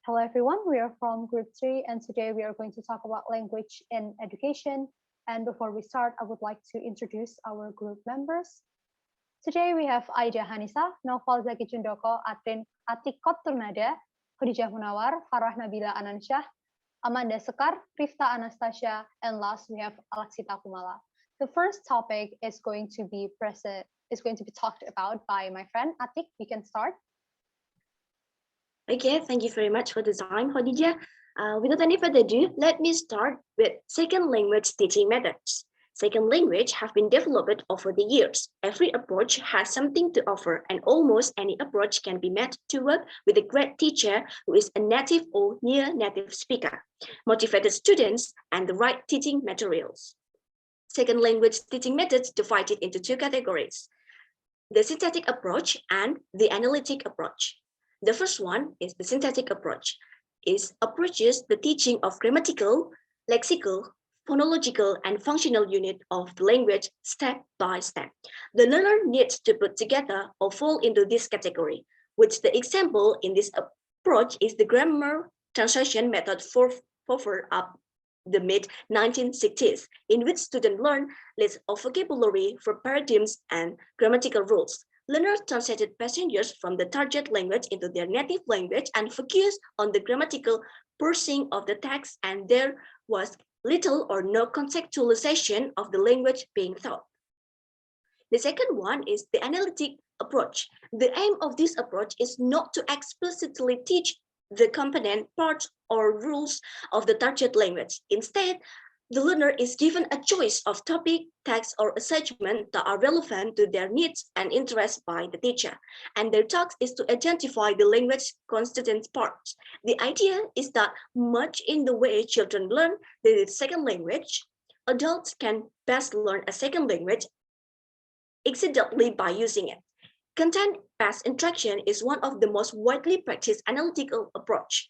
Hello everyone, we are from Group 3 and today we are going to talk about language in education. And before we start, I would like to introduce our group members. Today we have Aida Hanissa, Novel Zaki Cundoko, Atik Qotrunnada, Khodijah M, Farah Nabila Anansyah, Amanda Sekar, Rifta Anastasia, and last we have Laksita. The first topic is going to be talked about by my friend Atik. You can start. Okay, thank you very much for the time, Khodijah. Without any further ado, let me start with second language teaching methods. Second language have been developed over the years. Every approach has something to offer, and almost any approach can be made to work with a great teacher who is a native or near native speaker, motivated students, and the right teaching materials. Second language teaching methods divided into two categories: the synthetic approach and the analytic approach. The first one is the synthetic approach. It approaches the teaching of grammatical, lexical, phonological, and functional unit of the language step by step. The learner needs to put together or fall into this category, which the example in this approach is the grammar translation method for up the mid-1960s, in which students learn lists of vocabulary for paradigms and grammatical rules. Learners translated passages from the target language into their native language and focused on the grammatical parsing of the text, and there was little or no conceptualization of the language being taught. The second one is the analytic approach. The aim of this approach is not to explicitly teach the component parts or rules of the target language. Instead, the learner is given a choice of topic, text, or assignment that are relevant to their needs and interests by the teacher, and their task is to identify the language constituent parts. The idea is that much in the way children learn the second language, adults can best learn a second language excellently by using it. Content-based instruction is one of the most widely practiced analytical approach,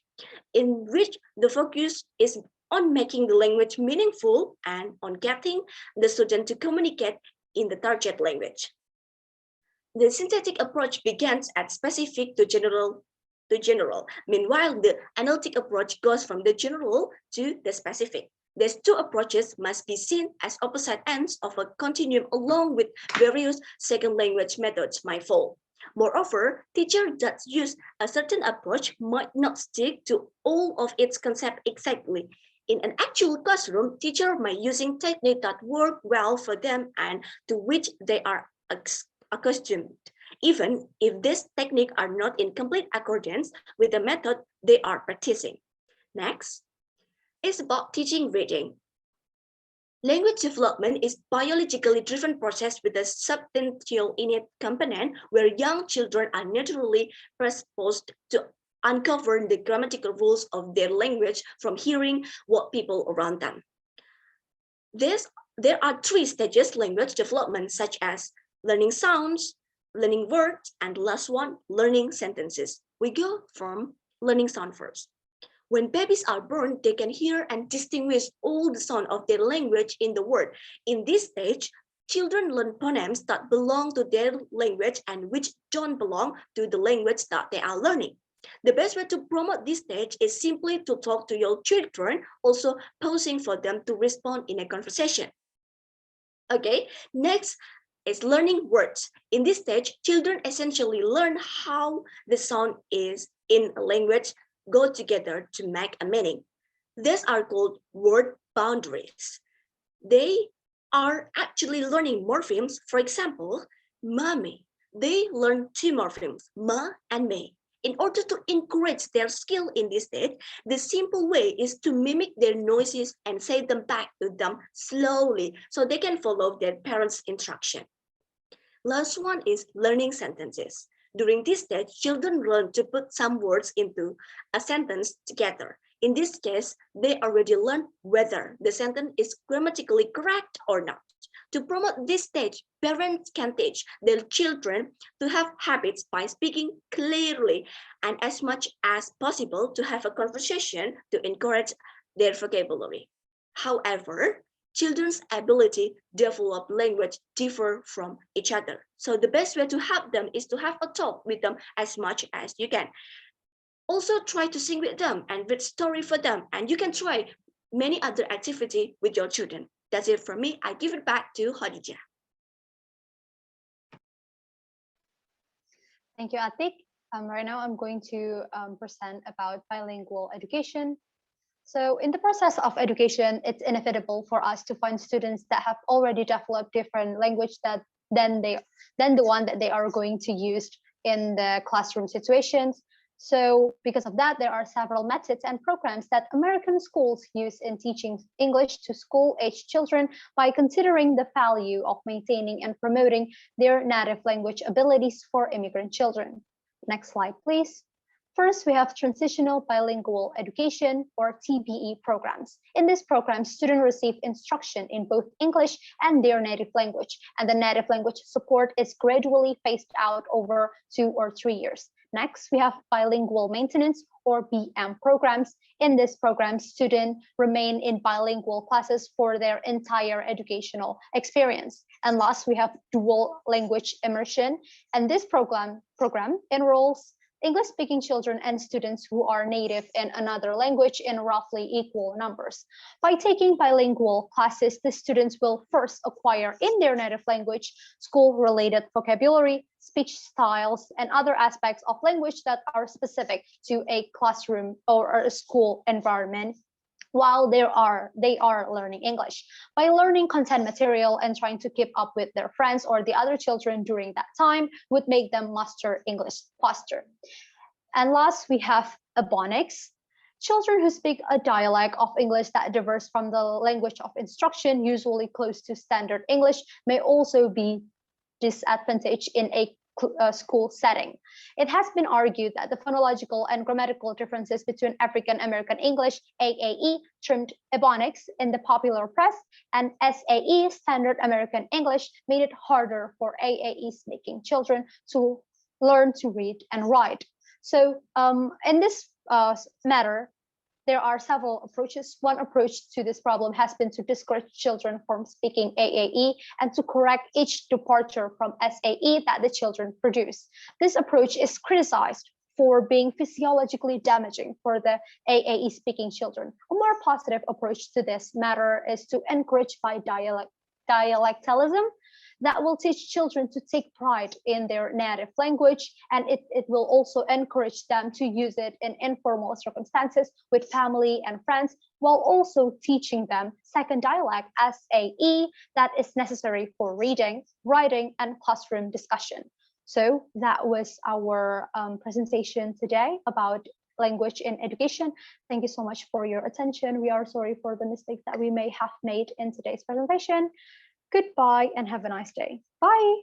in which the focus is on making the language meaningful and on getting the student to communicate in the target language. The synthetic approach begins at specific to general. Meanwhile, the analytic approach goes from the general to the specific. These two approaches must be seen as opposite ends of a continuum along with various second language methods might fall. Moreover, teachers that use a certain approach might not stick to all of its concepts exactly. In an actual classroom, teachers might using techniques that work well for them and to which they are accustomed, even if these techniques are not in complete accordance with the method they are practicing. Next is about teaching reading. Language development is biologically driven process with a substantial innate component where young children are naturally predisposed to uncover the grammatical rules of their language from hearing what people around them. There are three stages language development, such as learning sounds, learning words, and the last one, learning sentences. We go from learning sound first. When babies are born, they can hear and distinguish all the sound of their language in the word. In this stage, children learn phonemes that belong to their language and which don't belong to the language that they are learning. The best way to promote this stage is simply to talk to your children, also pausing for them to respond in a conversation. Okay, next is learning words. In this stage, children essentially learn how the sound is in a language go together to make a meaning. These are called word boundaries. They are actually learning morphemes. For example, mommy. They learn two morphemes, ma and me. In order to encourage their skill in this state, the simple way is to mimic their noises and say them back to them slowly so they can follow their parents' instruction. Last one is learning sentences. During this stage, children learn to put some words into a sentence together. In this case, they already learned whether the sentence is grammatically correct or not. To promote this stage, parents can teach their children to have habits by speaking clearly and as much as possible to have a conversation to encourage their vocabulary. However, children's ability to develop language differ from each other. So the best way to help them is to have a talk with them as much as you can. Also try to sing with them and read story for them. And you can try many other activity with your children. That's it from me. I give it back to Khodijah. Thank you, Atik. Right now, I'm going to present about bilingual education. So in the process of education, it's inevitable for us to find students that have already developed different language than the one that they are going to use in the classroom situations. So because of that, there are several methods and programs that American schools use in teaching English to school-age children by considering the value of maintaining and promoting their native language abilities for immigrant children. Next slide, please. First, we have Transitional Bilingual Education, or TBE programs. In this program, students receive instruction in both English and their native language, and the native language support is gradually phased out over 2 or 3 years. Next, we have Bilingual Maintenance, or BM programs. In this program, students remain in bilingual classes for their entire educational experience. And last, we have Dual Language Immersion, and this program enrolls English-speaking children and students who are native in another language in roughly equal numbers. By taking bilingual classes, the students will first acquire in their native language school-related vocabulary, speech styles, and other aspects of language that are specific to a classroom or a school environment, while they are learning English. By learning content material and trying to keep up with their friends or the other children during that time would make them master English faster. And last, we have Ebonics. Children who speak a dialect of English that differs from the language of instruction, usually close to standard English, may also be disadvantaged in a school setting. It has been argued that the phonological and grammatical differences between African American English, AAE, termed Ebonics in the popular press, and SAE, Standard American English, made it harder for AAE speaking children to learn to read and write. So in this matter, there are several approaches. One approach to this problem has been to discourage children from speaking AAE and to correct each departure from SAE that the children produce. This approach is criticized for being physiologically damaging for the AAE speaking children. A more positive approach to this matter is to encourage dialectalism that will teach children to take pride in their native language, and it will also encourage them to use it in informal circumstances with family and friends, while also teaching them second dialect SAE that is necessary for reading, writing, and classroom discussion. So that was our presentation today about language in education. Thank you so much for your attention. We are sorry for the mistakes that we may have made in today's presentation. Goodbye and have a nice day. Bye.